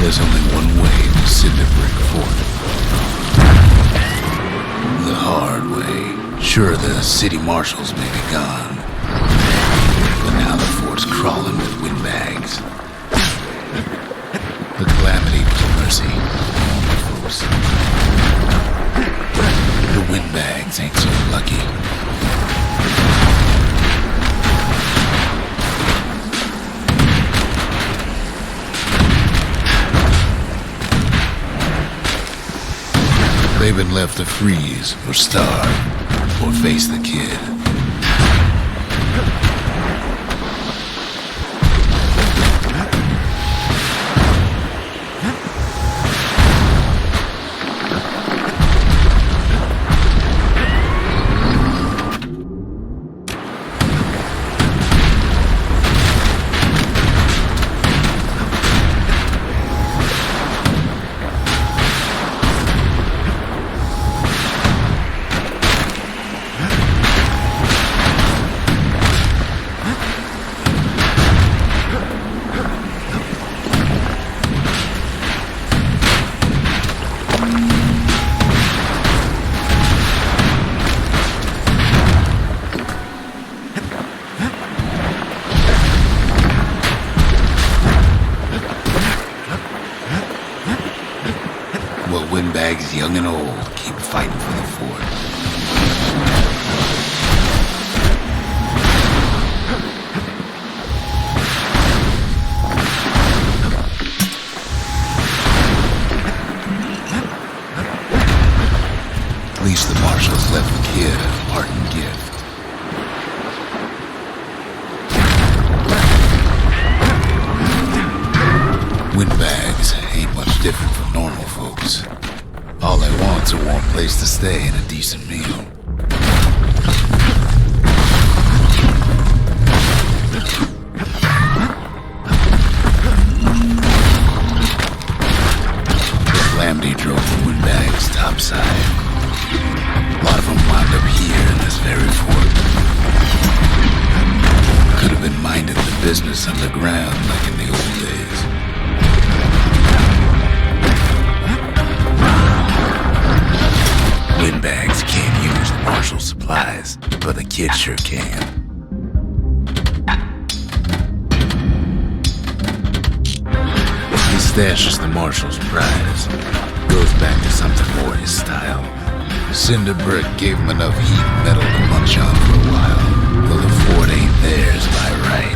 There's only one way to Cinderbrick Fort. The hard way. Sure, the city marshals may be gone, but now the fort's crawling with windbags. The calamity was a mercy, folks. The windbags ain't so lucky. They've been left to freeze, or starve, or face the kid. Windbags, young and old, keep fighting for the fort. At least the marshals left the kid a parting gift. Windbags ain't much different from normal folks. All they want's a warm place to stay and a decent meal. The calamity drove the windbags topside. A lot of them wound up here in this very fort. Could have been minding the business underground like in the old days. Windbags can't use marshal supplies, but the kid sure can. He stashes the marshal's prize. Goes back to something more his style. Cinderbrick gave him enough heat and metal to munch on for a while, though the fort ain't theirs by right.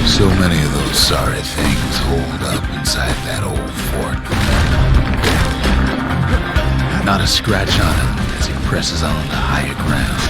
So many of those sorry things hold up inside that old fort. Not a scratch on him as he presses on to higher ground.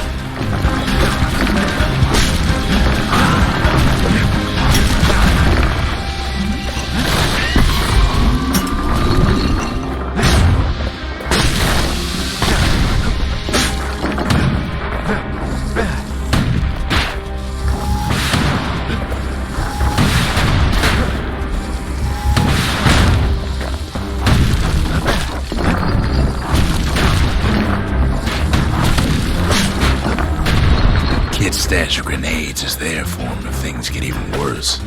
Stash of grenades is there for him if things get even worse.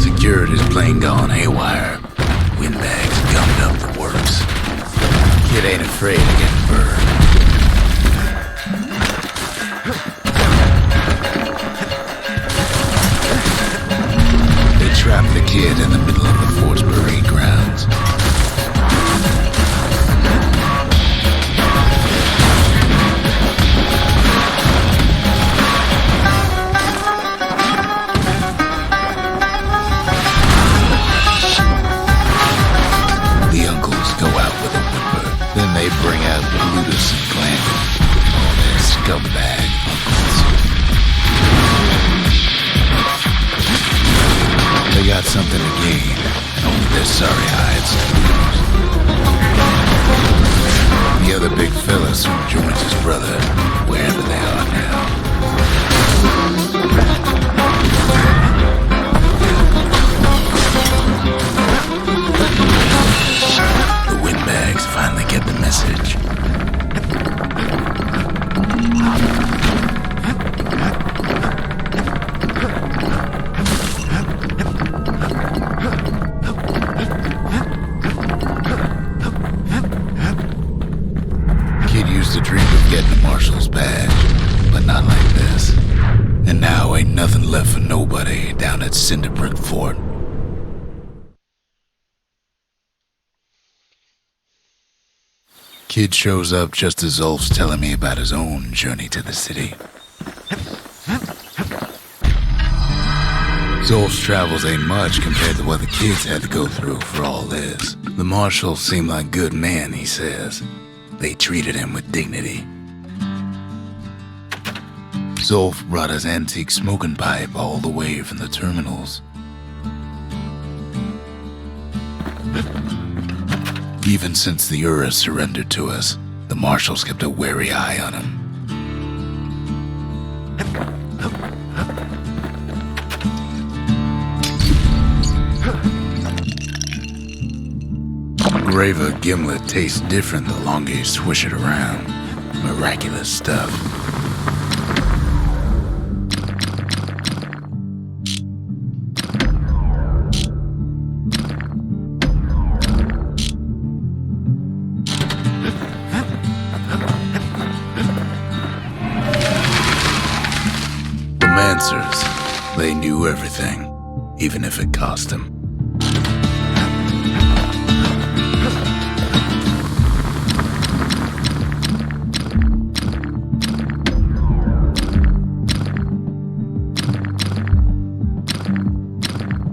Security's plane gone haywire. Windbags gummed up the works. Kid ain't afraid of getting burned. Trapped the kid in the middle of the fort's parade grounds. The uncles go out with a whimper. Then they bring out Plutus something to gain, and only their sorry hides to lose. The other big fella soon joins his brother, wherever they are now. The windbags finally get the message. Kid used to dream of getting a marshal's badge, but not like this. And now ain't nothing left for nobody down at Cinderbrook Fort. Kid shows up just as Zolf's telling me about his own journey to the city. Zolf's travels ain't much compared to what the kids had to go through for all this. The marshals seem like good men, he says. They treated him with dignity. Zolf brought his antique smoking pipe all the way from the terminals. Even since the Urus surrendered to us, the marshals kept a wary eye on him. Graver gimlet tastes different the longer you swish it around. Miraculous stuff. The Mancers, they knew everything, even if it cost them.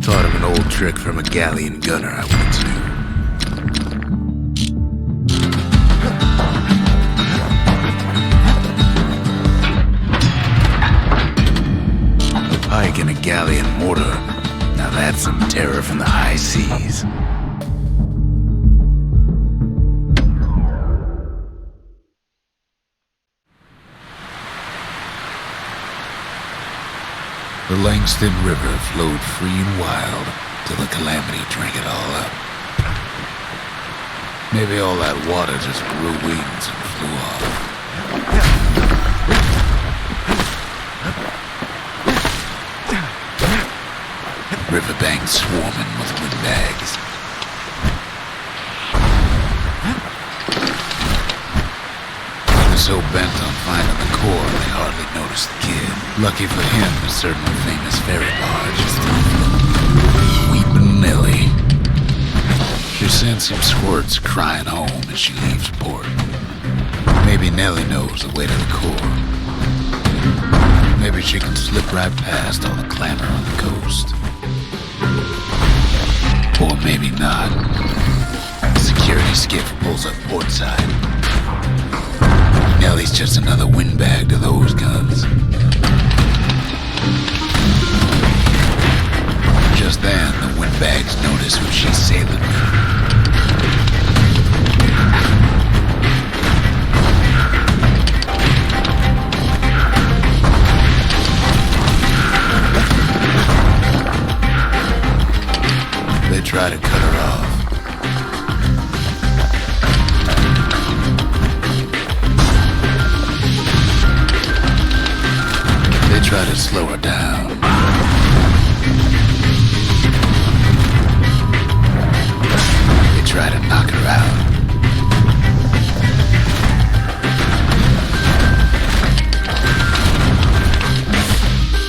Thought of an old trick from a galleon gunner I once knew. A pike and a galleon mortar. Now that's some terror from the high seas. The Langston River flowed free and wild till the calamity drank it all up. Maybe all that water just grew wings and flew off. Riverbanks swarming with windbags. So bent on finding the core, they hardly noticed the kid. Lucky for him, a certain famous ferry barge is still floating. Weeping Nellie. She sends him squirts crying home as she leaves port. Maybe Nellie knows the way to the core. Maybe she can slip right past all the clamor on the coast. Or maybe not. Security skiff pulls up portside. Nellie's just another windbag to those guns. Just then, the windbags notice who she's sailing with. They try to cut her off. They try to slow her down. They try to knock her out.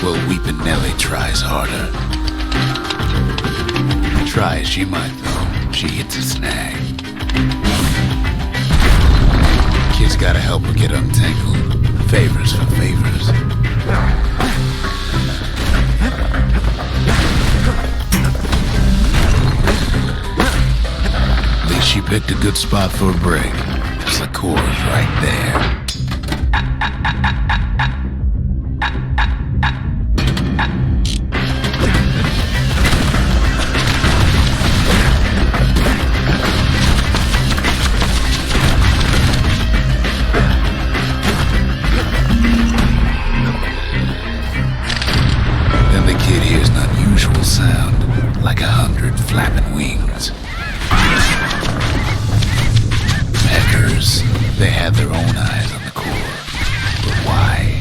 Well, Weepin' Nellie tries harder. Try as she might, though, she hits a snag. Kid's gotta help her get untangled. Favors for favors. At least she picked a good spot for a break, 'cause the core's right there. kid hears an unusual sound, like 100 flapping wings. Peckers, they had their own eyes on the core. But why?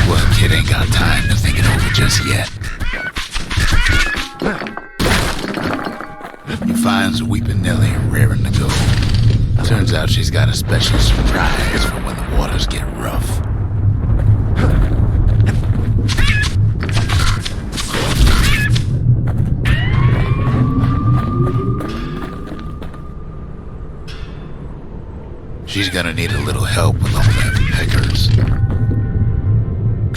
Well, kid ain't got time to think it over just yet. He finds Weepin' Nellie raring to go. Turns out she's got a special surprise for when the waters get rough. She's gonna need a little help with all them peckers.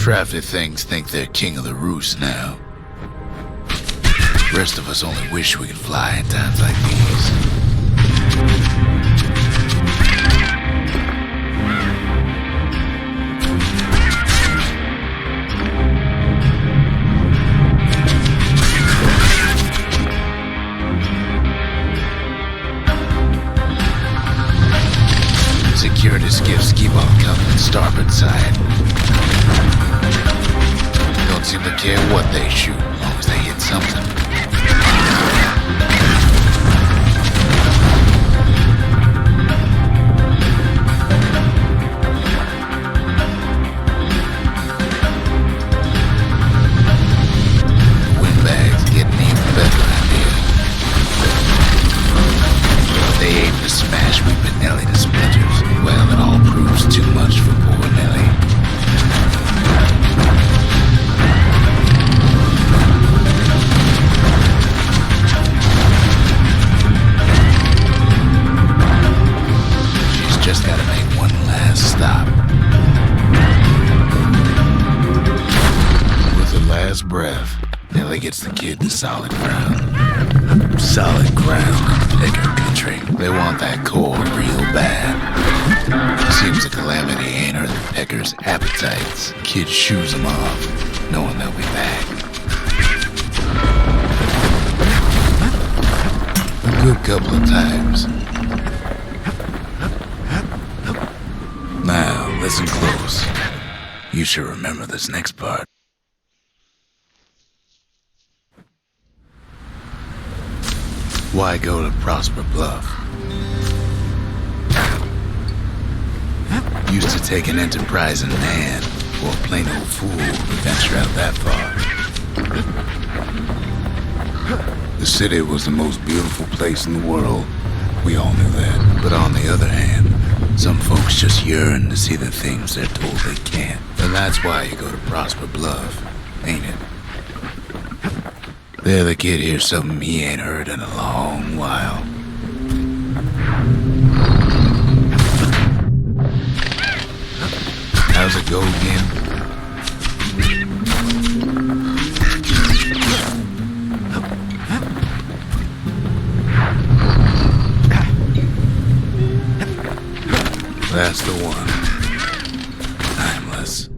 Crafty things think they're king of the roost now. Rest of us only wish we could fly in times like these. Security skiffs keep on coming starboard side. Don't seem to care what they shoot, as long as they hit something. Windbags getting even better out here. They aim to smash Weepin' Nellie to splinters. Well, it all proves too much for poor Nellie. She's just gotta make one last stop. With her last breath, Nellie gets the kid to solid ground. Solid ground in Pecker country. They want that core real bad. Seems the calamity ain't hurt the Peckers' appetites. Kid shoos them off, knowing they'll be back. A good couple of times. Now, listen close. You should remember this next part. Why go to Prosper Bluff? Used to take an enterprising man or a plain old fool to venture out that far. The city was the most beautiful place in the world. We all knew that. But on the other hand, some folks just yearn to see the things they're told they can't. And that's why you go to Prosper Bluff, ain't it? There the kid hears something he ain't heard in a long while. How's it go again? That's the one. Timeless.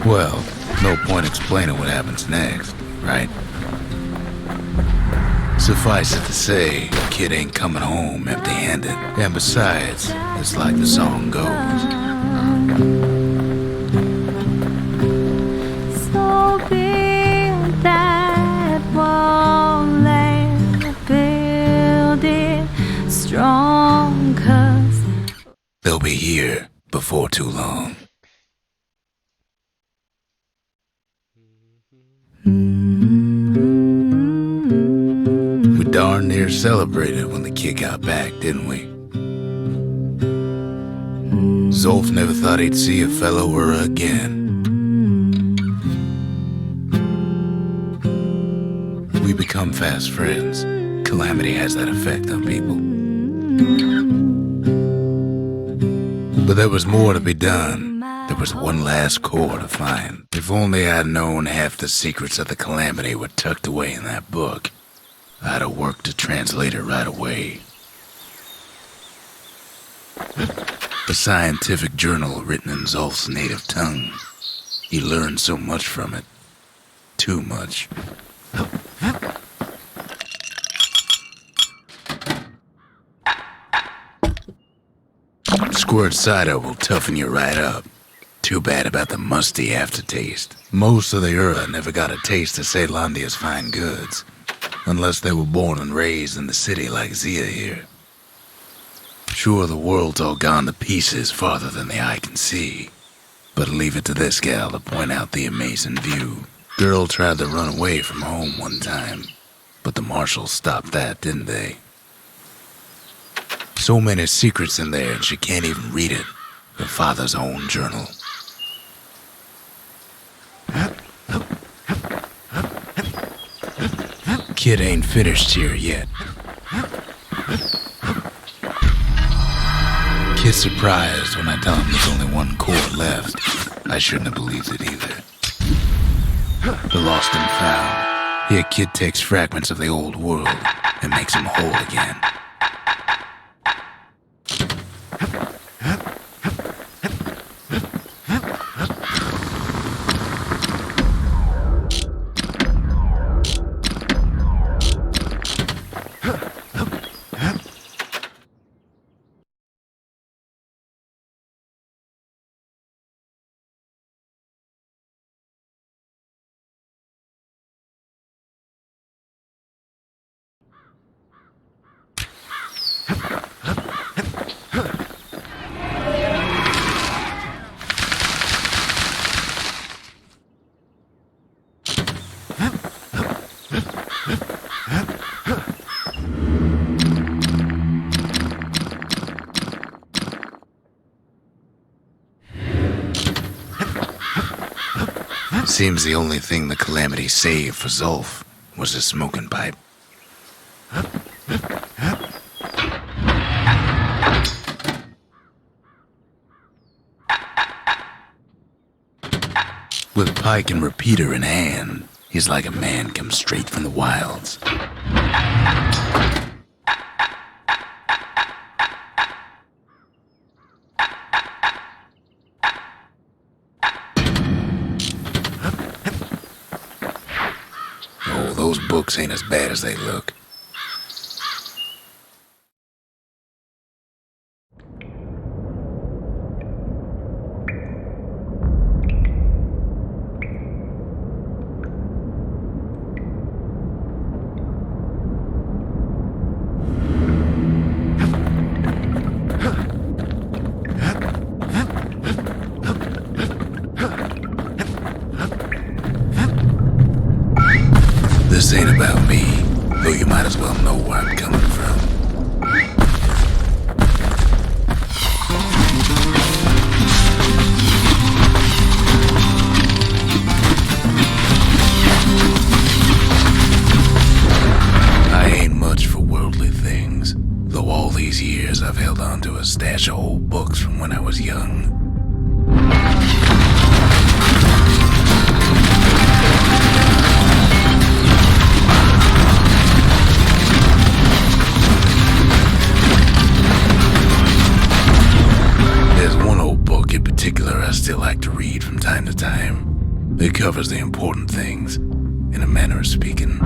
Well, no point explaining what happens next, right? Suffice it to say, kid ain't coming home empty-handed. And besides, it's like the song goes. So build that wall and build it strong, 'cause they'll be here before too long. We darn near celebrated when the kid got back, didn't we? Zolf never thought he'd see a fellow or again. We become fast friends. Calamity has that effect on people. But there was more to be done. There was one last core to find. If only I'd known half the secrets of the Calamity were tucked away in that book, I'd have worked to translate it right away. A scientific journal written in Zolf's native tongue. He learned so much from it. Too much. Squirt cider will toughen you right up. Too bad about the musty aftertaste. Most of the Ura never got a taste of Ceylondia's fine goods, unless they were born and raised in the city like Zia here. Sure, the world's all gone to pieces farther than the eye can see, but leave it to this gal to point out the amazing view. Girl tried to run away from home one time, but the marshals stopped that, didn't they? So many secrets in there and she can't even read it. Her father's own journal. Kid ain't finished here yet. Kid's surprised when I tell him there's only one core left. I shouldn't have believed it either. The lost and found. Here kid takes fragments of the old world and makes them whole again. Seems the only thing the Calamity saved for Zolf was his smoking pipe. With pike and repeater in hand, he's like a man come straight from the wilds. Those books ain't as bad as they look. This ain't about me, though you might as well know where I'm coming from. I ain't much for worldly things, though all these years I've held on to a stash of old books from when I was young. There's one old book in particular I still like to read from time to time. It covers the important things, in a manner of speaking.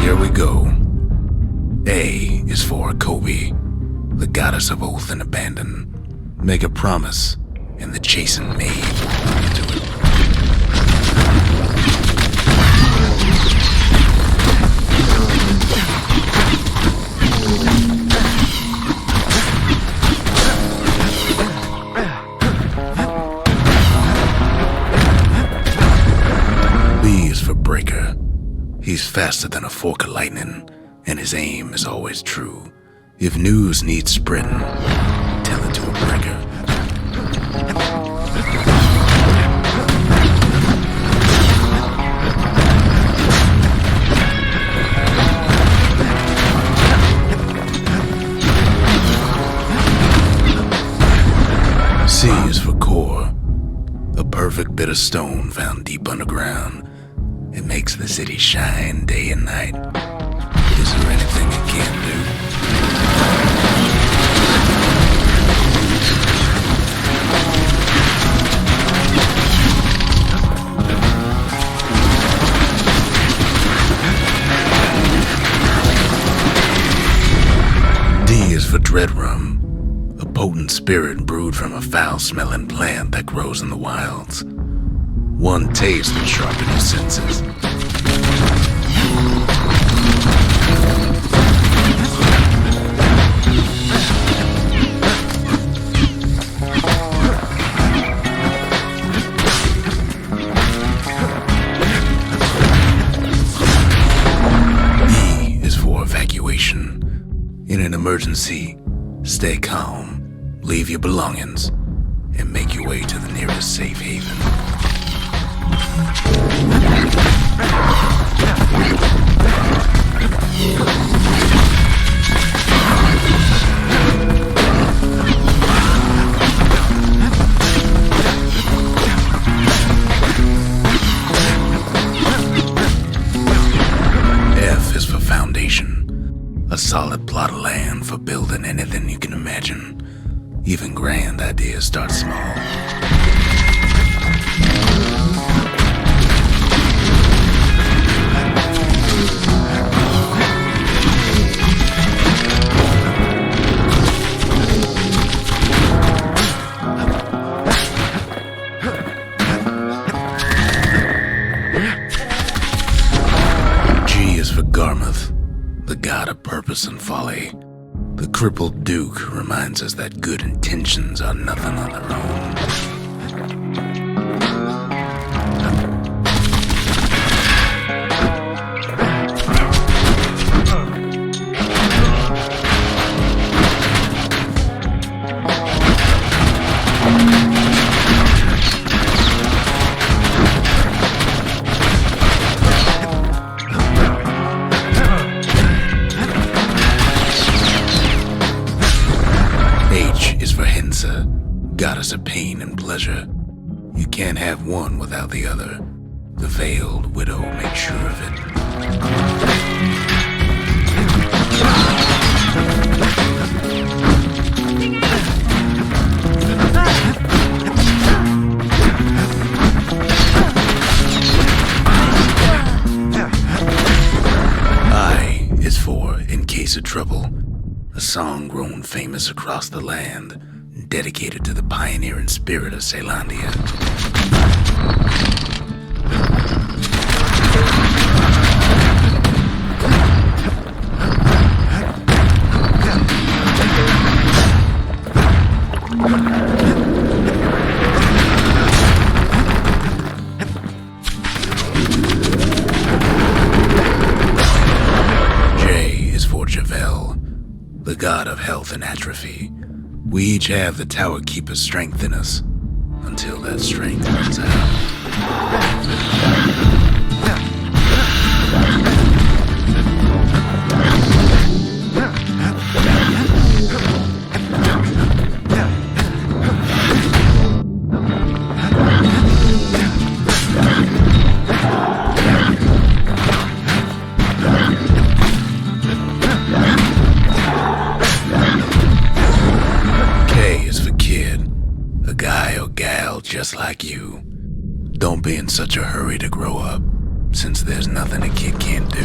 Here we go. A is for Kobe, the goddess of oath and abandon. Make a promise, and the chastened maid will bring you to it. B is for Breaker. He's faster than a fork of lightning, and his aim is always true. If news needs spreading, tell it to a breaker. C is for core, a perfect bit of stone found deep underground. It makes the city shine day and night. Is there anything it can't do? D is for Dread Rum, a potent spirit brewed from a foul-smelling plant that grows in the wilds. One taste will sharpen your senses. E is for evacuation. In an emergency, stay calm, leave your belongings, and make your way to the nearest safe haven. F is for foundation, a solid plot of land for building anything you can imagine. Even grand ideas start small. G is for Garmuth, the god of purpose and folly. The crippled Duke reminds us that good intentions are nothing on their own. Goddess of pain and pleasure. You can't have one without the other. The veiled widow makes sure of it. I is for In Case of Trouble, a song grown famous across the land, dedicated to the pioneering spirit of Ceylondia. J is for Javel, the god of health and atrophy. We each have the Tower Keeper's strength in us, until that strength runs out. just like you. Don't be in such a hurry to grow up, since there's nothing a kid can't do.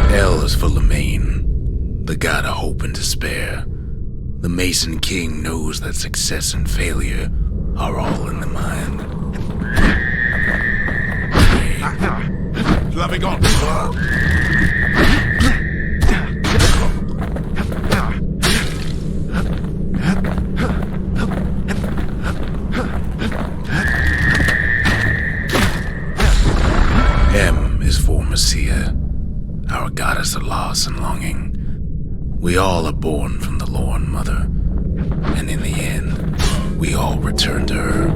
Hell is full of Maine, the god of hope and despair. The Mason King knows that success and failure are all in the mind. Loving on. M is for Messiah, our goddess of loss and longing. We all are born from the Lorn Mother, and in the end, we all return to her.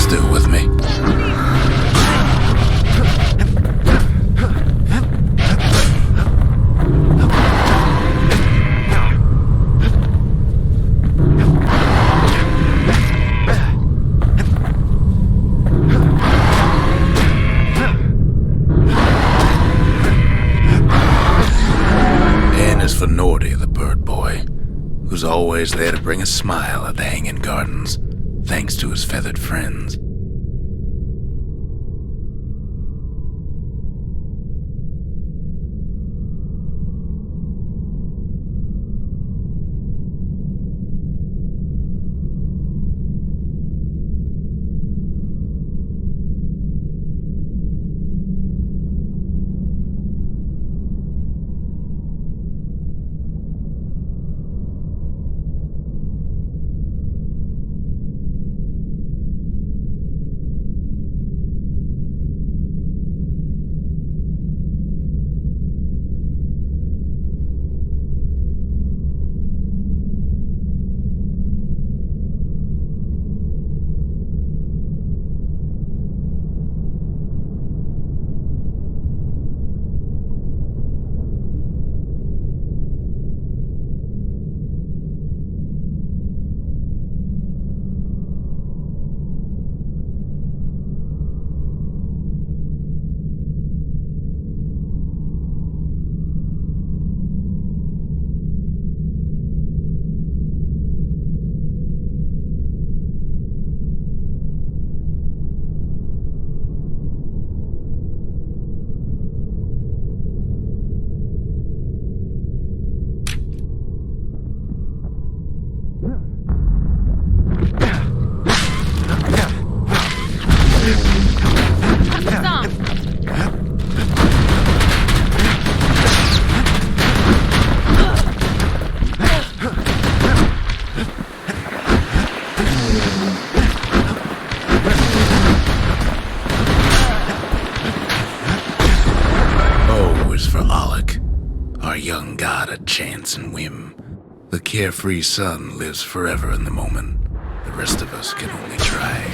Still with me? For Nordy, the bird boy, who's always there to bring a smile at the Hanging Gardens, thanks to his feathered friends. Young god of chance and whim. The carefree son lives forever in the moment. The rest of us can only try.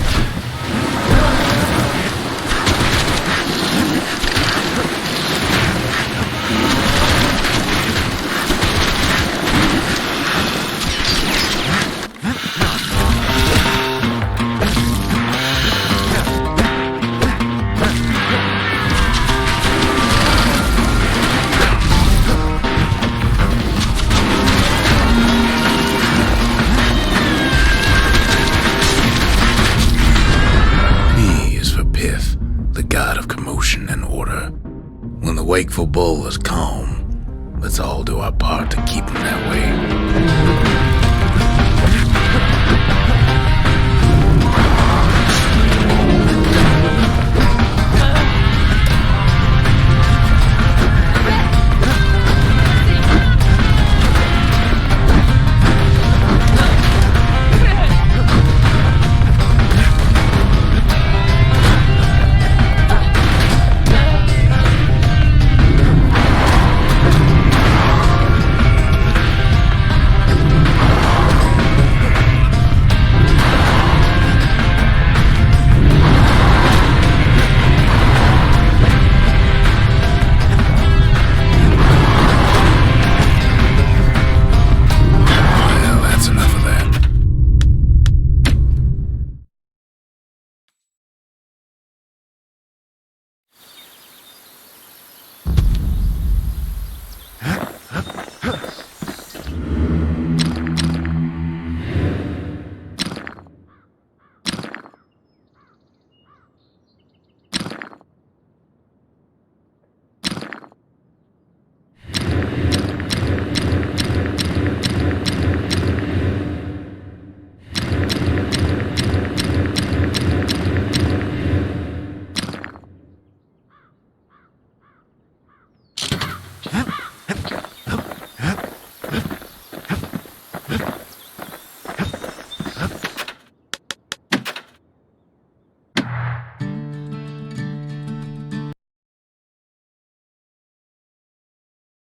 When the wakeful bull is calm, let's all do our part to keep him that way.